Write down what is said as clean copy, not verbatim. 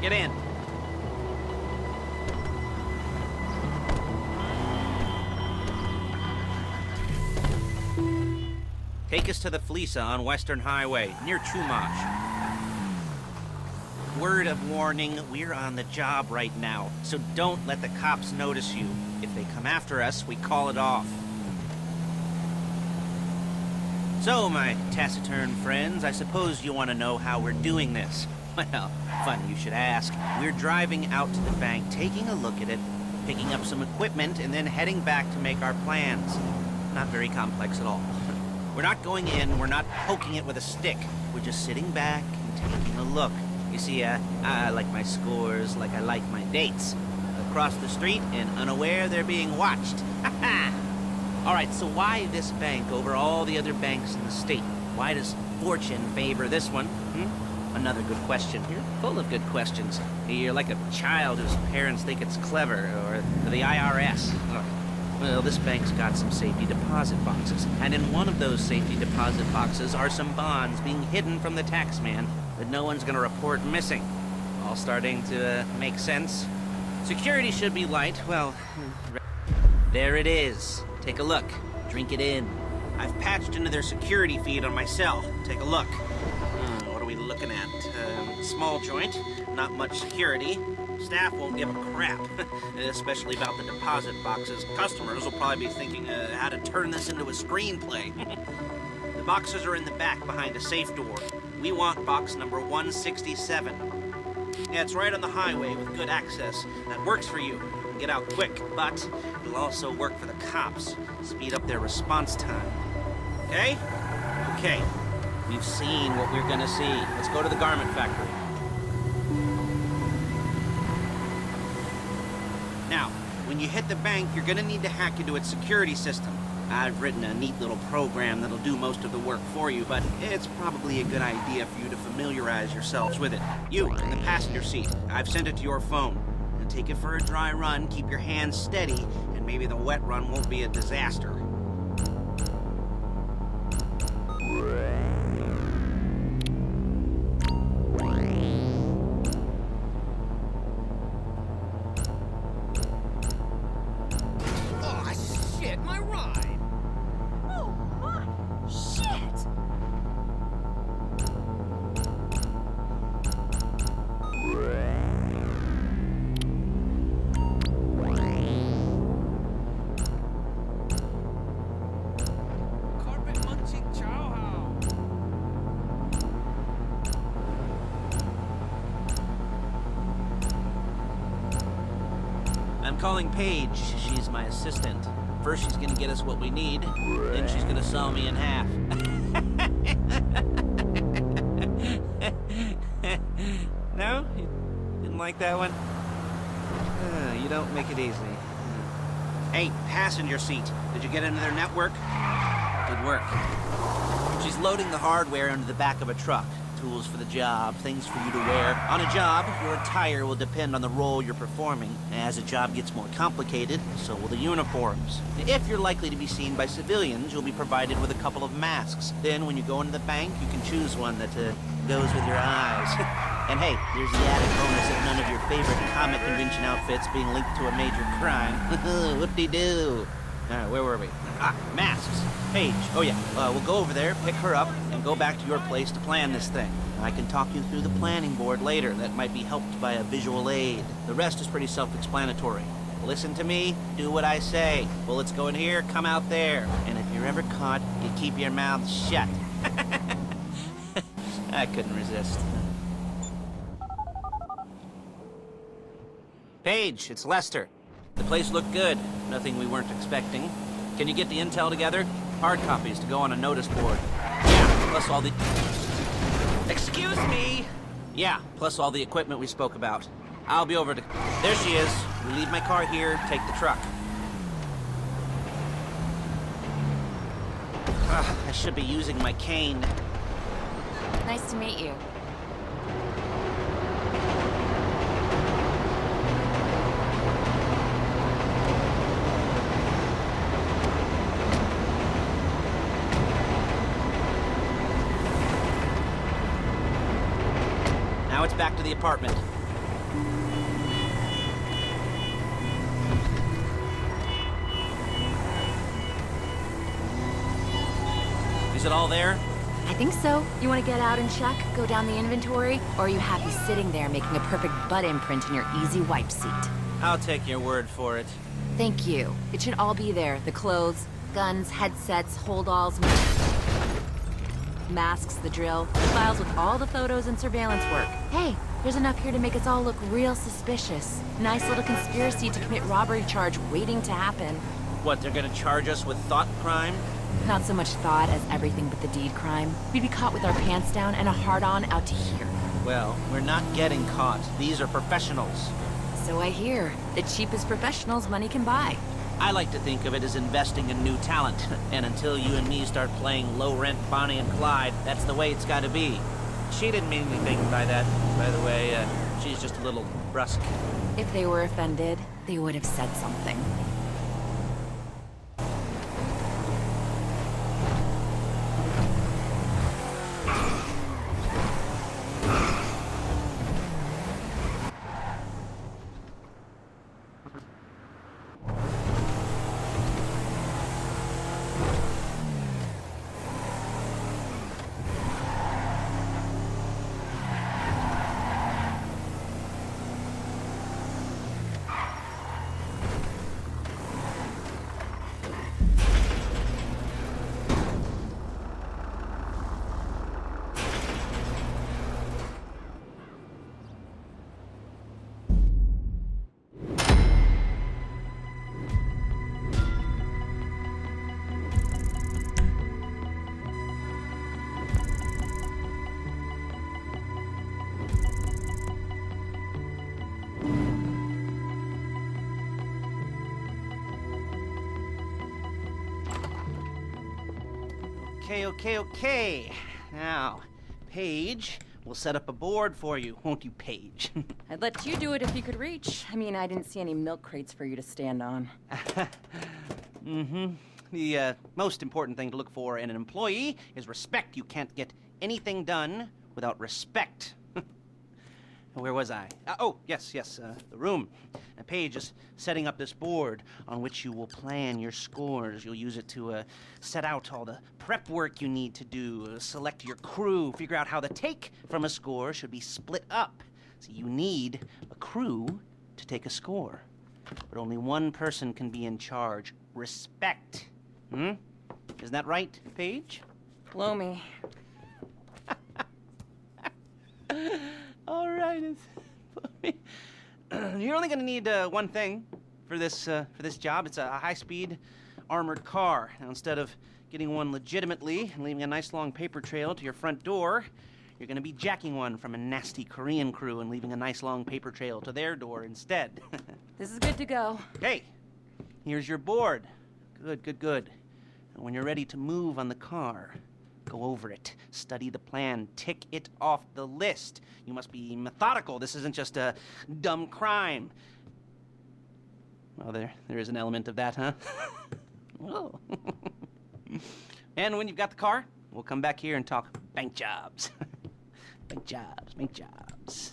Get in. Take us to the Fleeca on Western Highway, near Chumash. Word of warning, we're on the job right now, so don't let the cops notice you. If they come after us, we call it off. So, my taciturn friends, I suppose you want to know how we're doing this. Well, funny you should ask. We're driving out to the bank, taking a look at it, picking up some equipment, and then heading back to make our plans. Not very complex at all. We're not going in, we're not poking it with a stick. We're just sitting back and taking a look. You see, I like my scores like I like my dates. Across the street and unaware they're being watched. All right, so why this bank over all the other banks in the state? Why does fortune favor this one? Another good question. You're full of good questions. You're like a child whose parents think it's clever, or the IRS. Well, this bank's got some safety deposit boxes, and in one of those safety deposit boxes are some bonds being hidden from the tax man that no one's gonna report missing. All starting to make sense? Security should be light. Well, there it is. Take a look. Drink it in. I've patched into their security feed on my cell. Take a look. What are we looking at? Small joint, not much security. Staff won't give a crap, especially about the deposit boxes. Customers will probably be thinking how to turn this into a screenplay. The boxes are in the back behind a safe door. We want box number 167. Yeah, it's right on the highway with good access. That works for you. Get out quick, but it'll also work for the cops. Speed up their response time. Okay? Okay. We've seen what we're gonna see. Let's go to the garment factory. Now, when you hit the bank, you're gonna need to hack into its security system. I've written a neat little program that'll do most of the work for you, but it's probably a good idea for you to familiarize yourselves with it. You, in the passenger seat, I've sent it to your phone. And take it for a dry run, keep your hands steady, and maybe the wet run won't be a disaster. I'm calling Paige. She's my assistant. First she's gonna get us what we need, then she's gonna saw me in half. No? You didn't like that one? You don't make it easy. Hey, passenger seat. Did you get into their network? Good work. She's loading the hardware into the back of a truck. Tools for the job, things for you to wear. On a job, your attire will depend on the role you're performing. As a job gets more complicated, so will the uniforms. If you're likely to be seen by civilians, you'll be provided with a couple of masks. Then when you go into the bank, you can choose one that goes with your eyes. And hey, there's the added bonus of none of your favorite comic convention outfits being linked to a major crime. Whoop-de-doo. Alright, where were we? Masks. Paige. Oh yeah, we'll go over there, pick her up, and go back to your place to plan this thing. I can talk you through the planning board later. That might be helped by a visual aid. The rest is pretty self-explanatory. Listen to me, do what I say. Bullets go in here, come out there. And if you're ever caught, you keep your mouth shut. I couldn't resist. Paige, it's Lester. The place looked good. Nothing we weren't expecting. Can you get the intel together? Hard copies to go on a notice board. Yeah, plus all the... Excuse me! Yeah, plus all the equipment we spoke about. I'll be over to... There she is. We leave my car here, take the truck. I should be using my cane. Nice to meet you. Now it's back to the apartment. it all there? I think so. You want to get out and check, go down the inventory, or are you happy sitting there making a perfect butt imprint in your easy wipe seat? I'll take your word for it. Thank you. It should all be there. The clothes, guns, headsets, holdalls, masks, the drill, the files with all the photos and surveillance work. Hey, there's enough here to make us all look real suspicious. Nice little conspiracy to commit robbery charge waiting to happen. What, they're gonna charge us with thought crime? Not so much thought as everything but the deed crime. We'd be caught with our pants down and a hard-on out to here. Well, we're not getting caught. These are professionals. So I hear. The cheapest professionals money can buy. I like to think of it as investing in new talent. And until you and me start playing low-rent Bonnie and Clyde, that's the way it's gotta be. She didn't mean anything by that, by the way. She's just a little brusque. If they were offended, they would have said something. Okay. Now, Paige, we'll set up a board for you, won't you, Paige? I'd let you do it if you could reach. I mean, I didn't see any milk crates for you to stand on. The most important thing to look for in an employee is respect. You can't get anything done without respect. Where was I? Yes, the room. Paige is setting up this board on which you will plan your scores. You'll use it to set out all the prep work you need to do, select your crew, figure out how the take from a score should be split up. So you need a crew to take a score. But only one person can be in charge. Respect. Isn't that right, Paige? Blow me. All right. You're only going to need one thing for this job. It's a high-speed armored car. Now, instead of getting one legitimately and leaving a nice long paper trail to your front door, you're going to be jacking one from a nasty Korean crew and leaving a nice long paper trail to their door instead. This is good to go. Okay, here's your board. Good. And when you're ready to move on the car, go over it, study the plan, tick it off the list. You must be methodical. This isn't just a dumb crime. Well, there is an element of that, huh? Whoa. And when you've got the car, we'll come back here and talk bank jobs. Bank jobs.